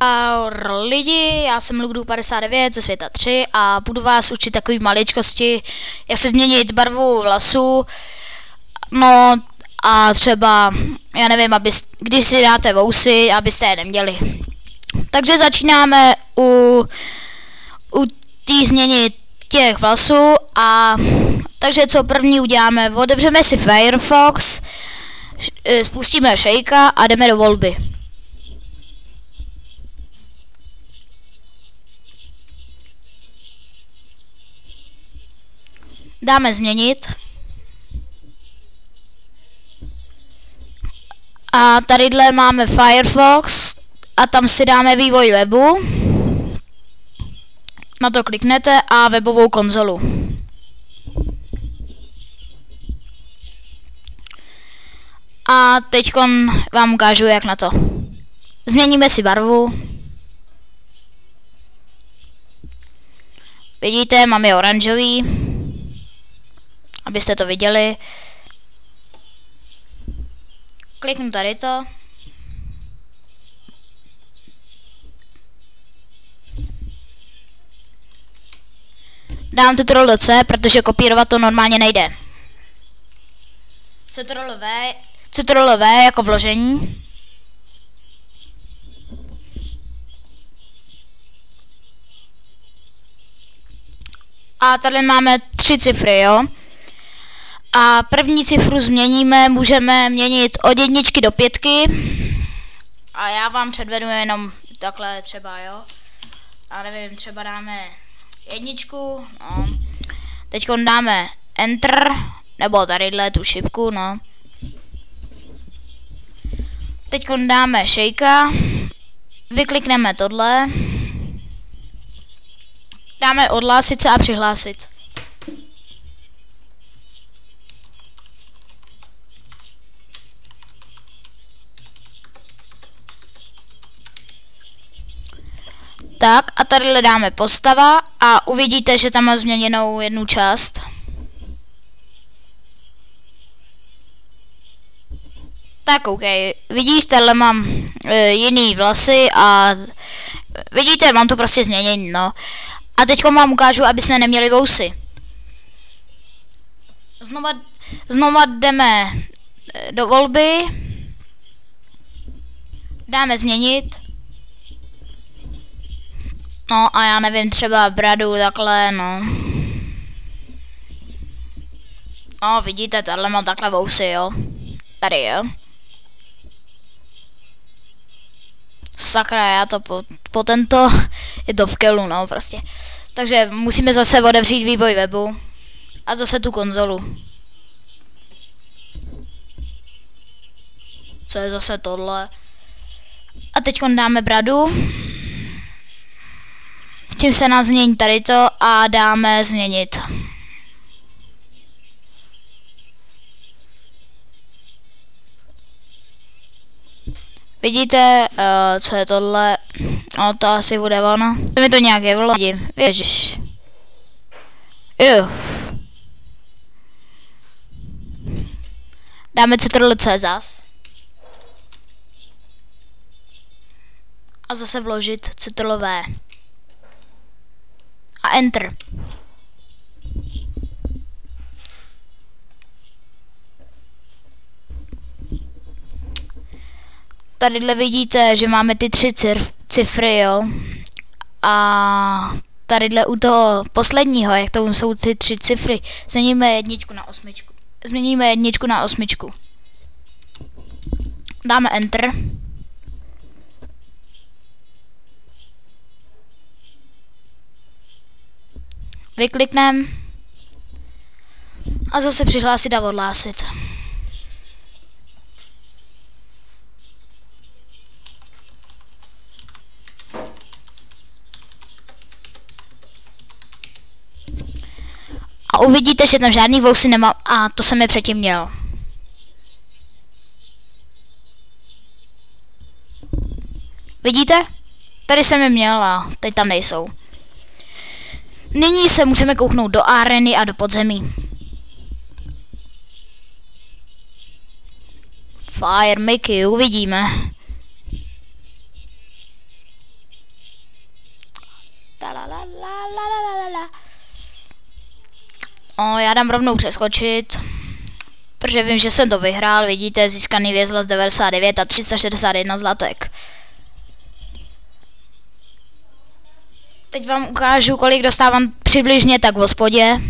Ahoj lidi, já jsem Lugdu59 ze světa 3 a budu vás učit takový maličkosti, jak se změnit barvu vlasů. No a třeba, já nevím, když si dáte vousy, abyste je neměli. Takže začínáme u té změny těch vlasů a takže co první uděláme, otevřeme si Firefox, spustíme Shakea a jdeme do volby. Dáme změnit. A tadyhle máme Firefox a tam si dáme vývoj webu. Na to kliknete a webovou konzolu. A teď vám ukážu, jak na to. Změníme si barvu. Vidíte, mám je oranžový, abyste to viděli. Kliknu tady to. Dám Ctrl+C, protože kopírovat to normálně nejde. Ctrl+V jako vložení. A tady máme 3 cifry, jo. A první cifru změníme, můžeme měnit od 1 do 5. A já vám předvedu jenom takhle třeba, jo. A nevím, třeba dáme 1, no. Teď dáme Enter, nebo tadyhle tu šipku, no. Teď dáme Shakea, vyklikneme tohle, dáme odhlásit se a přihlásit. Tak a tady dáme postava a uvidíte, že tam má změněnou jednu část. Tak OK, vidíš, tady mám jiný vlasy a vidíte, mám to prostě změněný, no. A teď vám ukážu, aby jsme neměli vousy. Znova jdeme do volby. Dáme změnit. No a já nevím, třeba bradu takhle, no. No vidíte, tady mám takhle vousy, jo. Tady, jo. Sakra, já to po tento je to v kelu, no prostě. Takže musíme zase otevřít vývoj webu a zase tu konzolu. Co je zase tohle? A teď dáme bradu. Tím se nám změní tady to a dáme změnit. Vidíte, co je tohle? No to asi bude ono. Mi to nějak je vlodí. Ježiš. Dáme Ctrl+C zas. A zase vložit Ctrl+V. A Enter. Tadyhle vidíte, že máme ty 3 cifry, jo. A tadyhle u toho posledního, jak to jsou ty 3 cifry, změníme 1 na 8. Změníme 1 na 8. Dáme Enter. Vyklikneme a zase přihlásit a odhlásit. A uvidíte, že tam žádný vousy nemám a to jsem je předtím měl. Vidíte? Tady jsem je měl a teď tam nejsou. Nyní se můžeme kouknout do areny a do podzemí. Fire Mickey, uvidíme. O, já dám rovnou přeskočit, protože vím, že jsem to vyhrál, vidíte, získaný vězla z 99 a 361 zlatek. Teď vám ukážu, kolik dostávám přibližně tak v hospodě.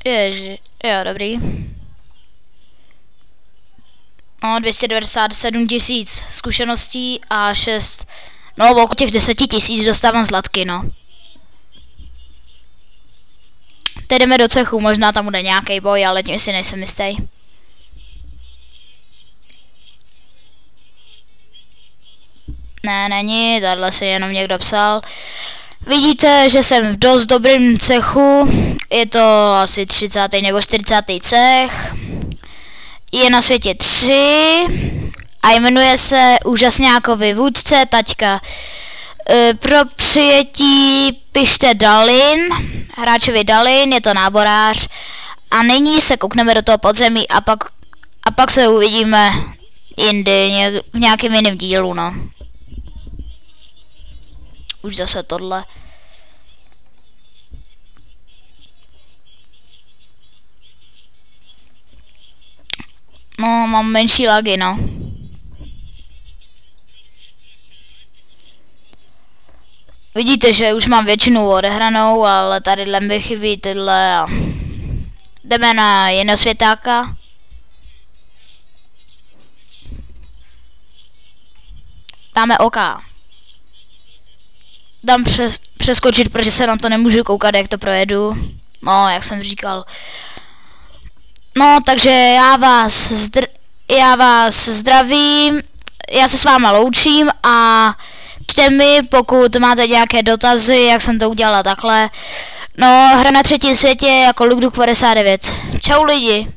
Ježi, jo, dobrý. No, 297 000 zkušeností a 6, no okolo těch 10 000 dostávám zlatky, no. Teď jdeme do cechu, možná tam bude nějaký boj, ale tím si nejsem jistý. Ne, není, tadyhle si jenom někdo psal. Vidíte, že jsem v dost dobrým cechu, je to asi 30. nebo 40. cech. Je na světě 3 a jmenuje se úžasňákovi vůdce taťka. Pro přijetí pište Dalin, hráčovi Dalin, je to náborář. A nyní se koukneme do toho podzemí a pak se uvidíme jindy, v nějakém jiném dílu, no. Už zase tohle. No, mám menší lagy, no. Vidíte, že už mám většinu odehranou, ale tadyhle mi chybí tyhle a... Jdeme na jiného světáka. Dáme OK. Dám přeskočit, protože se na to nemůžu koukat, jak to projedu. No, jak jsem říkal. No, takže já vás zdravím, já se s váma loučím a pište mi, pokud máte nějaké dotazy, jak jsem to udělala takhle. No, hra na třetím světě jako Luke Duck 59. Čau lidi.